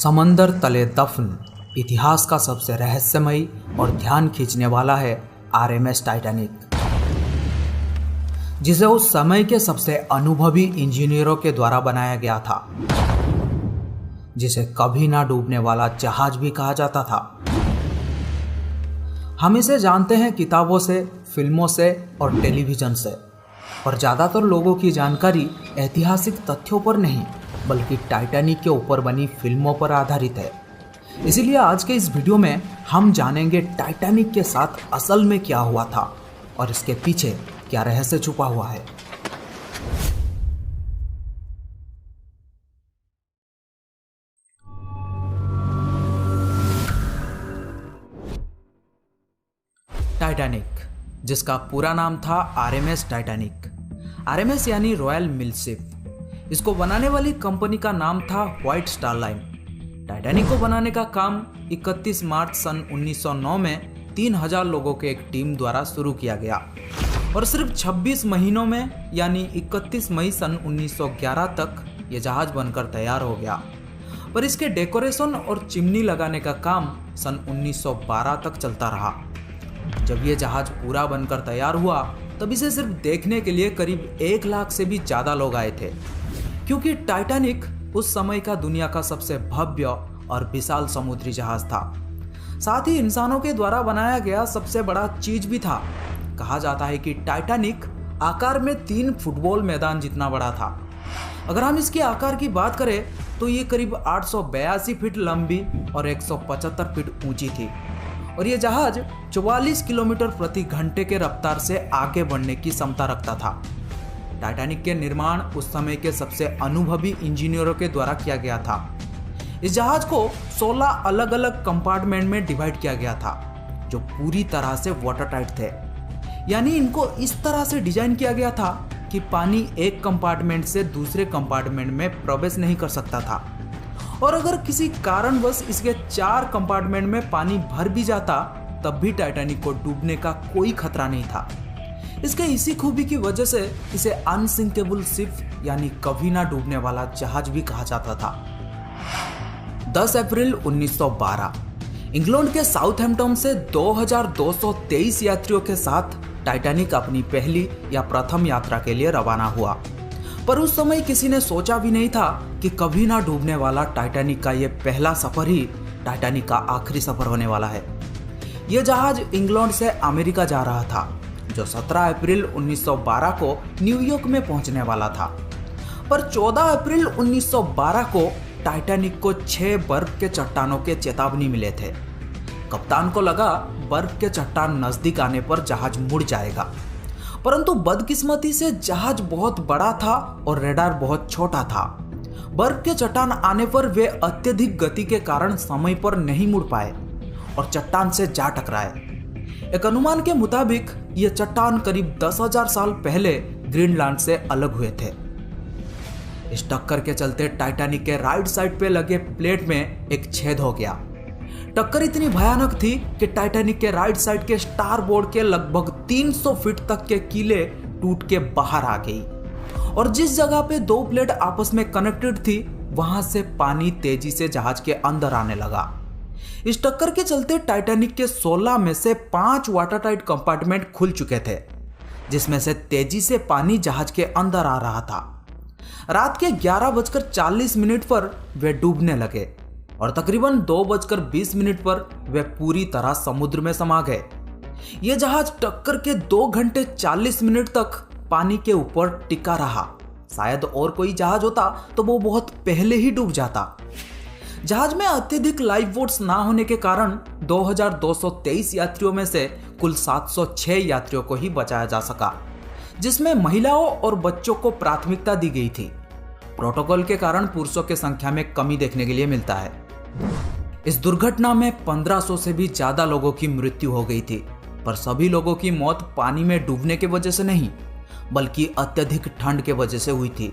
समंदर तले दफन इतिहास का सबसे रहस्यमयी और ध्यान खींचने वाला है आरएमएस टाइटैनिक, जिसे उस समय के सबसे अनुभवी इंजीनियरों के द्वारा बनाया गया था, जिसे कभी ना डूबने वाला जहाज भी कहा जाता था। हम इसे जानते हैं किताबों से, फिल्मों से और टेलीविजन से, और ज़्यादातर लोगों की जानकारी ऐतिहासिक तथ्यों पर नहीं बल्कि टाइटैनिक के ऊपर बनी फिल्मों पर आधारित है। इसीलिए आज के इस वीडियो में हम जानेंगे टाइटैनिक के साथ असल में क्या हुआ था और इसके पीछे क्या रहस्य छुपा हुआ है। टाइटैनिक, जिसका पूरा नाम था आरएमएस टाइटैनिक। आरएमएस यानी रॉयल मिलशिप। इसको बनाने वाली कंपनी का नाम था व्हाइट स्टार लाइन। टाइटैनिक को बनाने का काम 31 मार्च सन 1909 में 3000 लोगों के एक टीम द्वारा शुरू किया गया और सिर्फ 26 महीनों में यानी 31 मई सन 1911 तक ये जहाज बनकर तैयार हो गया। पर इसके डेकोरेशन और चिमनी लगाने का काम सन 1912 तक चलता रहा। जब ये जहाज पूरा बनकर तैयार हुआ तब इसे सिर्फ देखने के लिए करीब 1 लाख से भी ज़्यादा लोग आए थे, क्योंकि टाइटैनिक उस समय का दुनिया का सबसे भव्य और विशाल समुद्री जहाज था। साथ ही इंसानों के द्वारा बनाया गया सबसे बड़ा चीज भी था। कहा जाता है कि टाइटैनिक आकार में 3 फुटबॉल मैदान जितना बड़ा था। अगर हम इसके आकार की बात करें तो ये करीब 882 फीट लंबी और 175 फीट ऊंची थी और ये जहाज 44 किलोमीटर प्रति घंटे के रफ्तार से आगे बढ़ने की क्षमता रखता था। टाइटैनिक के निर्माण उस समय के सबसे अनुभवी इंजीनियरों के द्वारा किया गया था। इस जहाज को 16 अलग अलग कंपार्टमेंट में डिवाइड किया गया था, जो पूरी तरह से वाटर टाइट थे। यानी इनको इस तरह से डिजाइन किया गया था कि पानी एक कंपार्टमेंट से दूसरे कंपार्टमेंट में प्रवेश नहीं कर सकता था, और अगर किसी कारणवश इसके 4 कंपार्टमेंट में पानी भर भी जाता तब भी टाइटैनिक को डूबने का कोई खतरा नहीं था। इसके इसी खूबी की वजह से इसे अनसिंकेबल शिप यानी कभी ना डूबने वाला जहाज भी कहा जाता था। 10 अप्रैल 1912 इंग्लैंड के साउथहैम्पटन से 2223 यात्रियों के साथ टाइटैनिक अपनी पहली या प्रथम यात्रा के लिए रवाना हुआ। पर उस समय किसी ने सोचा भी नहीं था कि कभी ना डूबने वाला टाइटैनिक का यह पहला सफर ही टाइटैनिक का आखिरी सफर होने वाला है। यह जहाज इंग्लैंड से अमेरिका जा रहा था, जो 17 अप्रैल 1912 को न्यूयॉर्क में पहुंचने वाला था। पर 14 अप्रैल 1912 को टाइटैनिक को 6 बर्फ के चट्टानों के चेतावनी मिले थे। कप्तान को लगा बर्फ के चट्टान नजदीक आने पर जहाज मुड़ जाएगा, परंतु बदकिस्मती से जहाज बहुत बड़ा था और रेडार बहुत छोटा था। बर्फ के चट्टान आने पर वे अत्यधिक गति के कारण समय पर नहीं मुड़ पाए और चट्टान से जा टकराए। एक अनुमान के मुताबिक ये चट्टान करीब 10,000 साल पहले ग्रीनलैंड से अलग हुए थे। इस टक्कर के चलते टाइटैनिक के राइट साइड पे लगे प्लेट में एक छेद हो गया। टक्कर इतनी भयानक थी कि टाइटैनिक के राइट साइड के स्टार बोर्ड के लगभग 300 फीट तक के कीले टूट के बाहर आ गई और जिस जगह पे 2 प्लेट आपस में कनेक्टेड थी वहां से पानी तेजी से जहाज के अंदर आने लगा। इस टक्कर के चलते टाइटैनिक के 16 में से 5 वाटर टाइट कंपार्टमेंट खुल चुके थे, जिसमें से तेजी से पानी जहाज के अंदर आ रहा था। रात के 11:40 पर वे डूबने लगे और तकरीबन 2:20 पर वे पूरी तरह समुद्र में समा गए। यह जहाज टक्कर के 2 घंटे 40 मिनट तक पानी के ऊपर टिका रहा। शायद और कोई जहाज होता तो वो बहुत पहले ही डूब जाता। जहाज में अत्यधिक लाइफ बोट्स ना होने के कारण 2223 यात्रियों में से कुल 706 यात्रियों को ही बचाया जा सका, जिसमें महिलाओं और बच्चों को प्राथमिकता दी गई थी। प्रोटोकॉल के कारण पुरुषों की संख्या में कमी देखने के लिए मिलता है। इस दुर्घटना में 1500 से भी ज्यादा लोगों की मृत्यु हो गई थी, पर सभी लोगों की मौत पानी में डूबने की वजह से नहीं बल्कि अत्यधिक ठंड के वजह से हुई थी,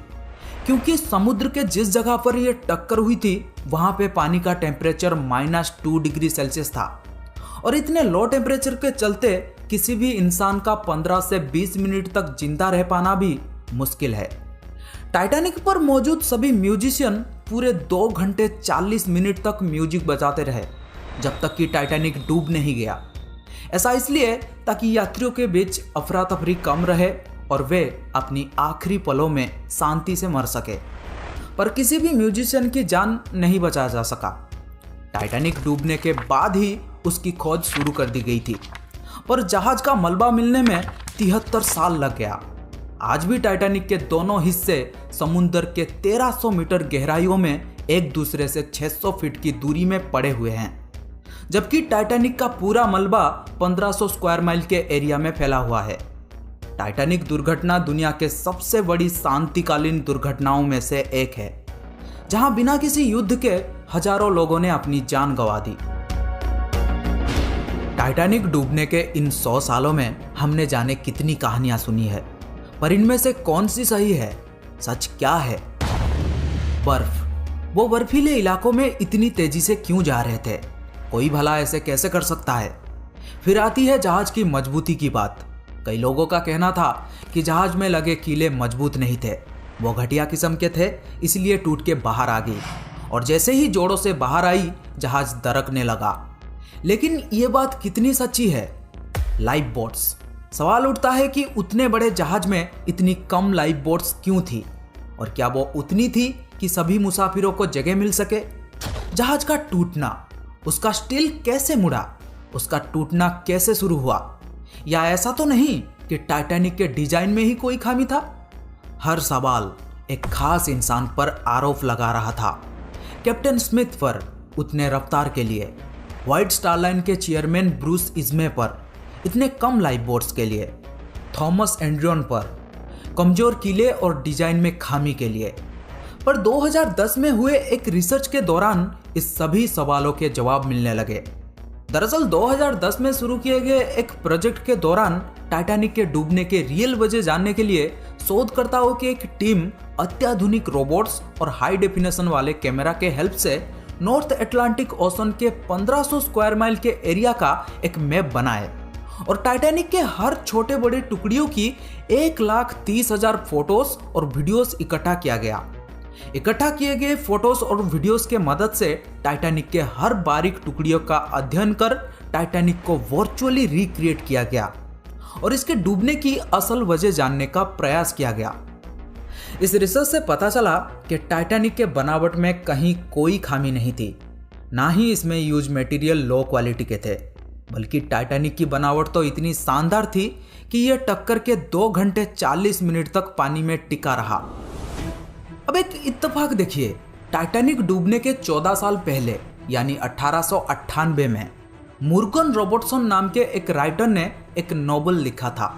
क्योंकि समुद्र के जिस जगह पर यह टक्कर हुई थी वहां पे पानी का टेम्परेचर -2 डिग्री सेल्सियस था और इतने लो टेम्परेचर के चलते किसी भी इंसान का 15 से 20 मिनट तक जिंदा रह पाना भी मुश्किल है। टाइटैनिक पर मौजूद सभी म्यूजिशियन पूरे 2 घंटे 40 मिनट तक म्यूजिक बजाते रहे जब तक कि टाइटैनिक डूब नहीं गया। ऐसा इसलिए ताकि यात्रियों के बीच अफरा तफरी कम रहे और वे अपनी आखिरी पलों में शांति से मर सके। पर किसी भी म्यूजिशियन की जान नहीं बचाया जा सका। टाइटैनिक डूबने के बाद ही उसकी खोज शुरू कर दी गई थी, पर जहाज का मलबा मिलने में 73 साल लग गया। आज भी टाइटैनिक के दोनों हिस्से समुद्र के 1300 मीटर गहराइयों में एक दूसरे से 600 फीट की दूरी में पड़े हुए हैं, जबकि टाइटैनिक का पूरा मलबा 1500 स्क्वायर माइल के एरिया में फैला हुआ है। टाइटैनिक दुर्घटना दुनिया के सबसे बड़ी शांतिकालीन दुर्घटनाओं में से एक है, जहां बिना किसी युद्ध के हजारों लोगों ने अपनी जान गंवा दी। टाइटैनिक डूबने के इन 100 सालों में हमने जाने कितनी कहानियां सुनी है, पर इनमें से कौन सी सही है? सच क्या है? बर्फ, वो बर्फीले इलाकों में इतनी तेजी से क्यों जा रहे थे? कोई भला ऐसे कैसे कर सकता है? फिर आती है जहाज की मजबूती की बात। कई लोगों का कहना था कि जहाज में लगे कीले मजबूत नहीं थे, वो घटिया किस्म के थे, इसलिए टूट के बाहर आ गई और जैसे ही जोड़ों से बाहर आई जहाज दरकने लगा। लेकिन ये बात कितनी सच्ची है? लाइफ बोट्स, सवाल उठता है कि उतने बड़े जहाज में इतनी कम लाइफ बोट्स क्यों थी, और क्या वो उतनी थी कि सभी मुसाफिरों को जगह मिल सके? जहाज का टूटना, उसका स्टील कैसे मुड़ा, उसका टूटना कैसे शुरू हुआ? या ऐसा तो नहीं कि टाइटैनिक के डिजाइन में ही कोई खामी था? हर सवाल एक खास इंसान पर आरोप लगा रहा था, कैप्टन स्मिथ पर उतने रफ्तार के लिए, व्हाइट स्टार लाइन के चेयरमैन ब्रूस इज़मे पर इतने कम लाइफ बोट्स के लिए, थॉमस एंड्रियन पर कमजोर किले और डिजाइन में खामी के लिए। पर 2010 में हुए एक रिसर्च के दौरान इस सभी सवालों के जवाब मिलने लगे। दरअसल 2010 में शुरू किए गए एक प्रोजेक्ट के दौरान टाइटैनिक के डूबने के रियल वजह जानने के लिए शोधकर्ताओं की एक टीम अत्याधुनिक रोबोट्स और हाई डेफिनेशन वाले कैमरा के हेल्प से नॉर्थ अटलांटिक ओशन के 1500 स्क्वायर माइल के एरिया का एक मैप बनाए और टाइटैनिक के हर छोटे बड़े टुकड़ियों की 1,30,000 फोटोज और वीडियोस इकट्ठा किया गया। इकट्ठा किए गए फोटोज और वीडियोस के मदद से टाइटैनिक के हर बारीक टुकड़ियों का अध्ययन कर टाइटैनिक को वर्चुअली रिक्रिएट किया गया और इसके डूबने की असल वजह जानने का प्रयास किया गया। इस रिसर्च से पता चला कि टाइटैनिक के बनावट में कहीं कोई खामी नहीं थी, ना ही इसमें यूज मटेरियल लो क्वालिटी के थे, बल्कि टाइटैनिक की बनावट तो इतनी शानदार थी कि यह टक्कर के 2 घंटे 40 मिनट तक पानी में टिका रहा। अब एक इत्तेफाक देखिए, टाइटैनिक डूबने के 14 साल पहले यानी 1898 में मुर्गन रॉबर्टसन नाम के एक राइटर ने एक नॉवल लिखा था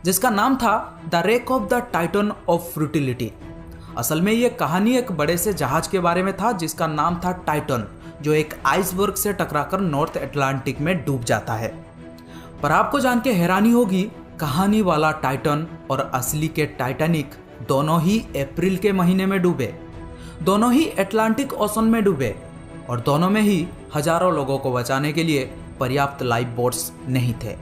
जिसका नाम था the wreck of the Titan of futility. असल में यह कहानी एक बड़े से जहाज के बारे में था जिसका नाम था टाइटन, जो एक आइसबर्ग से टकराकर नॉर्थ अटलांटिक में डूब जाता है। पर आपको जान के हैरानी होगी, कहानी वाला टाइटन और असली के टाइटैनिक दोनों ही अप्रैल के महीने में डूबे, दोनों ही अटलांटिक ओशन में डूबे और दोनों में ही हजारों लोगों को बचाने के लिए पर्याप्त लाइफ बोट्स नहीं थे।